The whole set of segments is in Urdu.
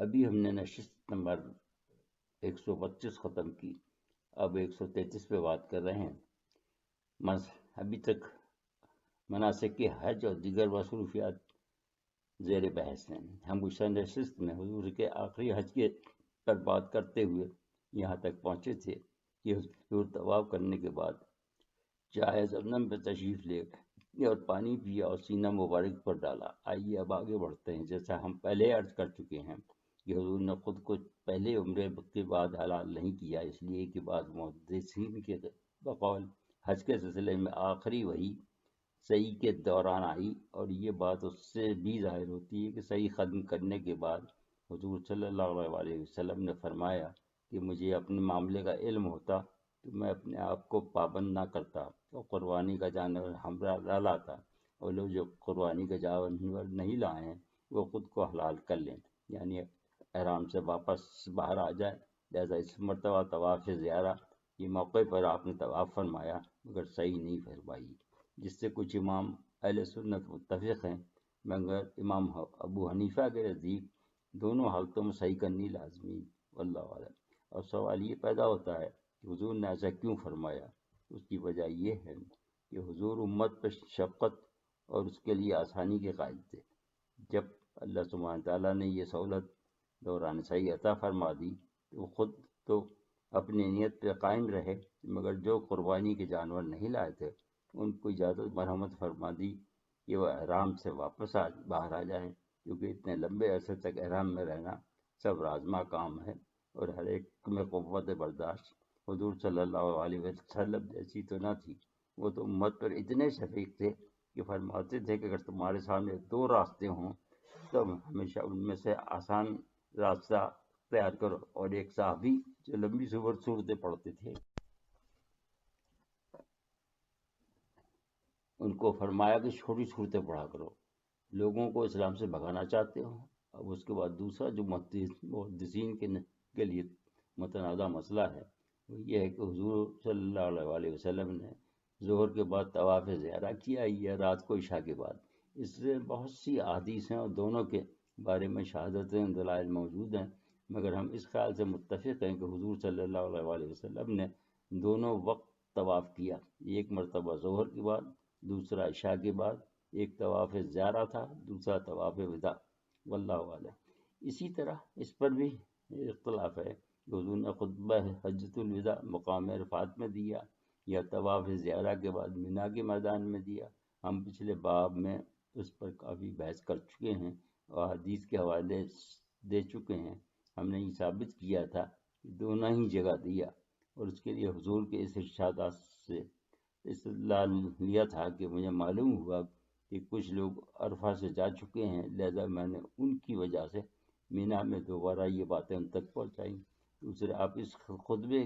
ابھی ہم نے نشست نمبر 125 ختم کی، اب 133 پہ بات کر رہے ہیں۔ ابھی تک مناسک حج اور دیگر مصروفیات زیر بحث ہیں۔ ہم گزشتہ نشست میں حضور کے آخری حج کے پر بات کرتے ہوئے یہاں تک پہنچے تھے کہ حضور طواف کرنے کے بعد چائے زمزم پہ تشریف لے گئے اور پانی پیا اور سینہ مبارک پر ڈالا۔ آئیے اب آگے بڑھتے ہیں۔ جیسا ہم پہلے عرض کر چکے ہیں کہ حضور نے خود کو پہلے عمرے کے بعد حلال نہیں کیا، اس لیے کہ بعض محدثین کے بقول حج کے سلسلے میں آخری وحی صحیح کے دوران آئی، اور یہ بات اس سے بھی ظاہر ہوتی ہے کہ صحیح ختم کرنے کے بعد حضور صلی اللہ علیہ وسلم نے فرمایا کہ مجھے اپنے معاملے کا علم ہوتا تو میں اپنے آپ کو پابند نہ کرتا اور قربانی کا جانور ہمراہ نہ لاتا، اور لوگ جو قربانی کا جانور نہیں لائے ہیں وہ خود کو حلال کر لیں، یعنی احرام سے واپس باہر آ جائے۔ لہذا اس مرتبہ طواف زیارہ یہ موقع پر آپ نے طواف فرمایا مگر صحیح نہیں فرمائی، جس سے کچھ امام اہل سنت متفق ہیں، مگر امام ابو حنیفہ کے نزدیک دونوں حالتوں میں صحیح کرنی لازمی، واللہ اعلم۔ اور سوال یہ پیدا ہوتا ہے کہ حضور نے ایسا کیوں فرمایا؟ اس کی وجہ یہ ہے کہ حضور امت پر شفقت اور اس کے لیے آسانی کے قائل تھے۔ جب اللہ سبحانہ تعالیٰ نے یہ سہولت دوران صحیح عطا فرما دی تو وہ خود تو اپنی نیت پہ قائم رہے، مگر جو قربانی کے جانور نہیں لائے تھے ان کو اجازت مرحمت فرما دی کہ وہ احرام سے واپس باہر آ جائیں، کیونکہ اتنے لمبے عرصے تک احرام میں رہنا سب رازمہ کام ہے اور ہر ایک میں قوت برداشت حضور صلی اللہ علیہ وسلم جیسی تو نہ تھی۔ وہ تو امت پر اتنے شفیق تھے کہ فرماتے تھے کہ اگر تمہارے سامنے دو راستے ہوں تو ہمیشہ ان میں سے آسان راستہ اختیار کرو، اور ایک صحابی جو لمبی صورتیں پڑھتے تھے ان کو فرمایا کہ چھوٹی صورتیں پڑھا کرو، لوگوں کو اسلام سے بھگانا چاہتے ہو۔ اب اس کے بعد دوسرا جو محدثین کے لیے متنازع مسئلہ ہے وہ یہ ہے کہ حضور صلی اللہ علیہ وسلم نے ظہر کے بعد طواف زیارہ کیا یا رات کو عشاء کے بعد۔ اس سے بہت سی احادیث ہیں اور دونوں کے بارے میں شہادتیں دلائل موجود ہیں، مگر ہم اس خیال سے متفق ہیں کہ حضور صلی اللہ علیہ وسلم نے دونوں وقت طواف کیا، ایک مرتبہ ظہر کے بعد، دوسرا عشاء کے بعد۔ ایک طواف زیارہ تھا، دوسرا طواف وداع، واللہ اعلم۔ اسی طرح اس پر بھی اختلاف ہے کہ حضور نے خطبہ حجۃ الوداع مقام عرفات میں دیا یا طواف زیارہ کے بعد مینا کے میدان میں دیا۔ ہم پچھلے باب میں اس پر کافی بحث کر چکے ہیں اور حدیث کے حوالے دے چکے ہیں۔ ہم نے یہ ثابت کیا تھا کہ دونوں ہی جگہ دیا، اور اس کے لیے حضور کے اس ارشادات سے استدلال لیا تھا کہ مجھے معلوم ہوا کہ کچھ لوگ عرفہ سے جا چکے ہیں، لہذا میں نے ان کی وجہ سے مینا میں دوبارہ یہ باتیں ان تک پہنچائیں۔ دوسرے آپ اس خطبے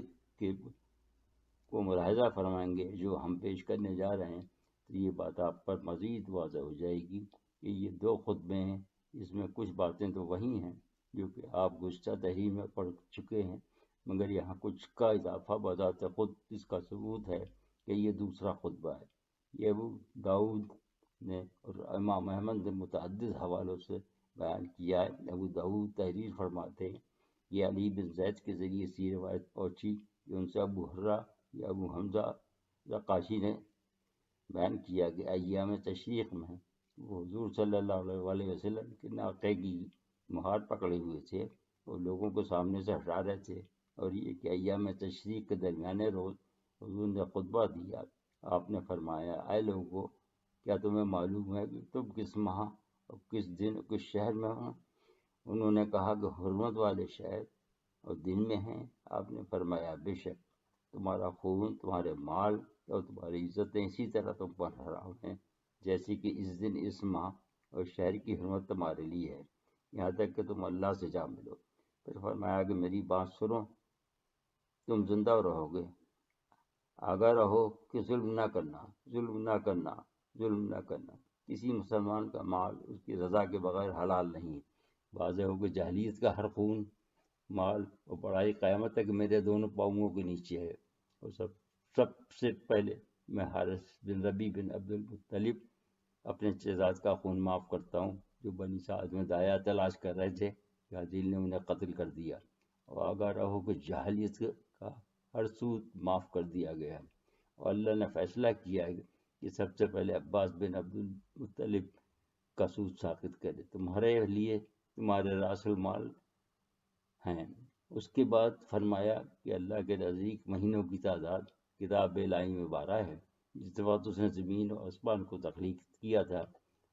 کو ملاحظہ فرمائیں گے جو ہم پیش کرنے جا رہے ہیں تو یہ بات آپ پر مزید واضح ہو جائے گی کہ یہ دو خطبے ہیں، اس میں کچھ باتیں تو وہی ہیں جو کہ آپ گزشتہ تحریر میں پڑھ چکے ہیں، مگر یہاں کچھ کا اضافہ بذات خود اس کا ثبوت ہے کہ یہ دوسرا خطبہ ہے۔ یہ ابو داؤد نے اور امام احمد نے متعدد حوالوں سے بیان کیا ہے۔ ابو داؤد تحریر فرماتے ہیں یہ علی بن زید کے ذریعے سے روایت پہنچی کہ ان سے ابو حرہ یا ابو حمزہ رقاشی نے بیان کیا کہ ایام تشریق میں وہ حضور صلی اللہ علیہ وسلم کے ناقے کی مہار پکڑے ہوئے تھے اور لوگوں کو سامنے سے ہٹا رہے تھے، اور یہ کہ ایام تشریق کے درمیانے روز حضور نے خطبہ دیا۔ آپ نے فرمایا اے لوگو، کیا تمہیں معلوم ہے کہ تم کس ماہ اور کس دن اور کس شہر میں ہوں؟ انہوں نے کہا کہ حرمت والے شہر اور دن میں ہیں۔ آپ نے فرمایا بے شک تمہارا خون، تمہارے مال اور تمہاری عزتیں اسی طرح تم پر حرام ہیں جیسے کہ اس دن، اس ماہ اور شہر کی حرمت تمہارے لیے ہے، یہاں تک کہ تم اللہ سے جا ملو۔ پھر فرمایا کہ میری بات سنو، تم زندہ رہو گے، آگاہ رہو کہ ظلم نہ کرنا، ظلم نہ کرنا، ظلم نہ کرنا۔ کسی مسلمان کا مال اس کی رضا کے بغیر حلال نہیں۔ واضح ہو کہ جاہلیت کا ہر خون، مال اور بڑائی قیامت تک میرے دونوں پاؤں کے نیچے ہے۔ اور سب سے پہلے میں حارث بن ربیع بن عبد المطلب اپنے چچاد کا خون معاف کرتا ہوں جو بنی سعد میں دایا تلاش کر رہے تھے کہ حاضل نے انہیں قتل کر دیا، اور آگاہ رہو کہ جاہلیت کا ہر سود معاف کر دیا گیا، اور اللہ نے فیصلہ کیا ہے کہ سب سے پہلے عباس بن عبد المطلب کا سود ساقط کرے، تمہارے لیے تمہارے راس المال ہیں۔ اس کے بعد فرمایا کہ اللہ کے نزدیک مہینوں کی تعداد کتاب الہی میں 12 ہے، جس وقت اس نے زمین اور آسمان کو تخلیق کیا تھا،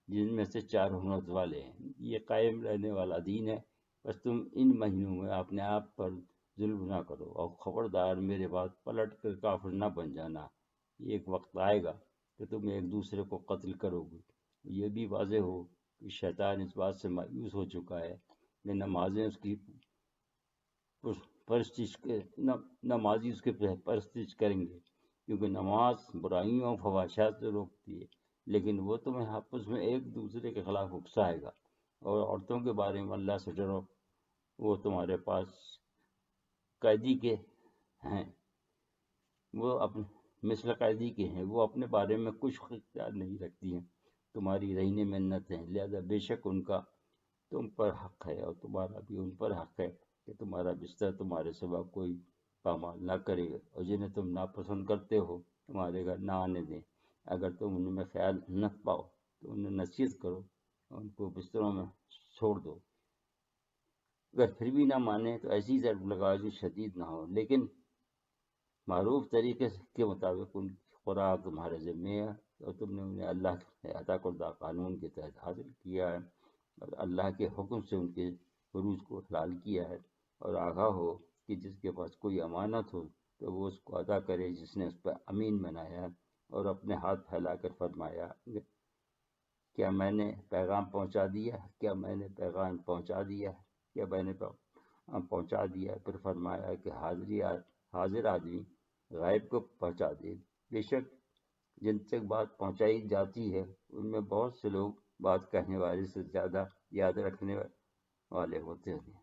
جن میں سے 4 حرمت والے ہیں۔ یہ قائم رہنے والا دین ہے، بس تم ان مہینوں میں اپنے آپ پر ظلم نہ کرو، اور خبردار میرے بعد پلٹ کر کافر نہ بن جانا۔ ایک وقت آئے گا کہ تم ایک دوسرے کو قتل کرو گے۔ یہ بھی واضح ہو کہ شیطان اس بات سے مایوس ہو چکا ہے کہ نمازی اس کی پرستش کریں گے، کیونکہ نماز برائیوں اور فحاشات سے روکتی ہے، لیکن وہ تمہیں آپس میں ایک دوسرے کے خلاف اکسائے گا۔ اور عورتوں کے بارے میں اللہ سے ڈرو، وہ تمہارے پاس قیدی کے ہیں، وہ مثل قیدی کے ہیں، وہ اپنے بارے میں کچھ اختیار نہیں رکھتی ہیں، تمہاری رہنے منت ہیں، لہذا بے شک ان کا تم پر حق ہے اور تمہارا بھی ان پر حق ہے کہ تمہارا بستر تمہارے سوا کوئی پامال نہ کرے، اور جنہیں تم ناپسند کرتے ہو تمہارے گھر نہ آنے دیں۔ اگر تم ان میں خیال نہ پاؤ تو انہیں نصیحت کرو اور ان کو بستروں میں چھوڑ دو۔ اگر پھر بھی نہ مانے تو ایسی ضرب لگاؤ جو شدید نہ ہو، لیکن معروف طریقے کے مطابق ان کی خوراک تمہارے ذمے ہے، اور تم نے انہیں اللہ کے عطا کردہ قانون کے تحت حاصل کیا ہے، اور اللہ کے حکم سے ان کے عروج کو حلال کیا ہے۔ اور آگاہ ہو کہ جس کے پاس کوئی امانت ہو تو وہ اس کو ادا کرے جس نے اس پر امین بنایا ہے، اور اپنے ہاتھ پھیلا کر فرمایا کیا میں نے پیغام پہنچا دیا، کیا میں نے پیغام پہنچا دیا، کیا میں نے پہنچا دیا۔ پھر فرمایا کہ حاضر آدمی غائب کو پہنچا دے، بے شک جن تک بات پہنچائی جاتی ہے ان میں بہت سے لوگ بات کہنے والے سے زیادہ یاد رکھنے والے ہوتے ہیں۔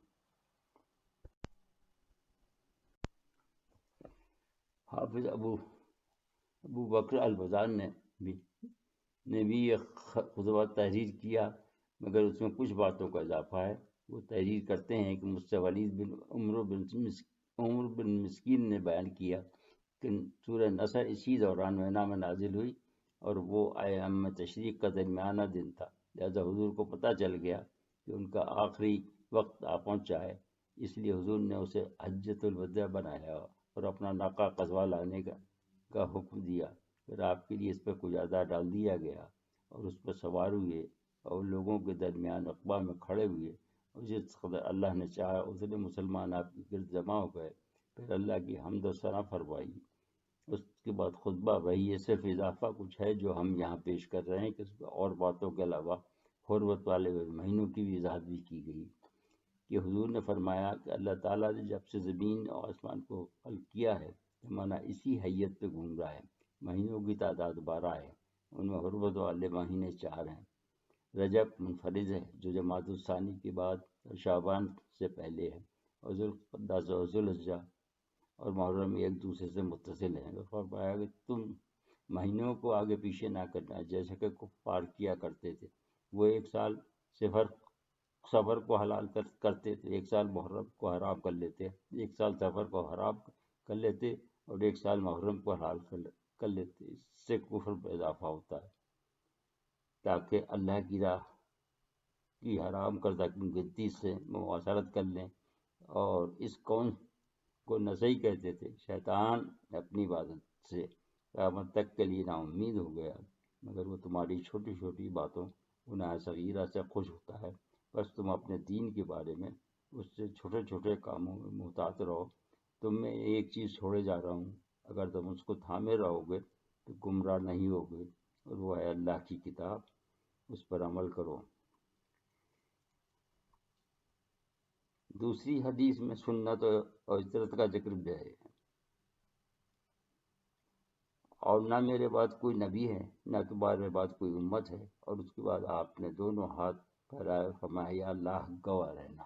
حافظ ابو بکر البزار نے بھی یہ خطبہ تحریر کیا، مگر اس میں کچھ باتوں کا اضافہ ہے۔ وہ تحریر کرتے ہیں کہ مجھ سے ولید بن عمر بن مسکین نے بیان کیا کہ سورہ نصر اسی دوران مہینہ میں نازل ہوئی، اور وہ ایام تشریق کا درمیانہ دن تھا، لہذا حضور کو پتہ چل گیا کہ ان کا آخری وقت آ پہنچا ہے، اس لیے حضور نے اسے حجۃ الوداع بنایا اور اپنا ناقہ قصوہ لانے کا حکم دیا۔ پھر آپ کے لیے اس پہ قجادہ ڈال دیا گیا اور اس پر سوار ہوئے اور لوگوں کے درمیان عقبہ میں کھڑے ہوئے، اور جس قدر اللہ نے چاہا اتنے مسلمان آپ کے گرد جمع ہو گئے۔ پھر اللہ کی حمد و ثنا فرمائی۔ اس کے بعد خطبہ وہی ہے، صرف اضافہ کچھ ہے جو ہم یہاں پیش کر رہے ہیں کہ اس اور باتوں کے علاوہ حرمت والے مہینوں کی بھی وضاحت بھی کی گئی کہ حضور نے فرمایا کہ اللہ تعالیٰ نے جب سے زمین اور آسمان کو خلق کیا ہے زمانہ اسی حیت پہ گھوم رہا ہے۔ مہینوں کی تعداد 12 ہے، ان میں حرمت والے مہینے 4 ہیں۔ رجب منفرد ہے جو جماعت الثانی کے بعد شعبان سے پہلے ہے، اور ذوالقعدہ اور ذوالحجہ اور محرم ایک دوسرے سے متصل ہیں۔ اور فرمایا کہ تم مہینوں کو آگے پیچھے نہ کرنا جیسے کہ کفار کیا کرتے تھے، وہ ایک سال سفر کو حلال کرتے تھے، ایک سال محرم کو حرام کر لیتے، ایک سال سفر کو حرام کر لیتے اور ایک سال محرم کو حلال کر لیتے۔ اس سے کفر میں اضافہ ہوتا ہے تاکہ اللہ کی راہ کی حرام کردہ گنتی سے مواصلت کر لیں، اور اس کون کو نسائی کہتے تھے۔ شیطان اپنی عبادت سے قیامت تک کے لیے نا امید ہو گیا، مگر وہ تمہاری چھوٹی چھوٹی باتوں گناہ صغیرہ سے خوش ہوتا ہے، بس تم اپنے دین کے بارے میں اس سے چھوٹے چھوٹے کاموں میں محتاط رہو۔ تم میں ایک چیز چھوڑے جا رہا ہوں، اگر تم اس کو تھامے رہو گے تو گمراہ نہیں ہوگے، اور وہ ہے اللہ کی کتاب، اس پر عمل کرو۔ دوسری حدیث میں سنت اور اجترت کا ذکر بھی ہے، اور نہ میرے بعد کوئی نبی ہے نہ تمہارے بعد کوئی امت ہے۔ اور اس کے بعد آپ نے دونوں ہاتھ پھیلائے، فرمایا یا اللہ گواہ رہنا۔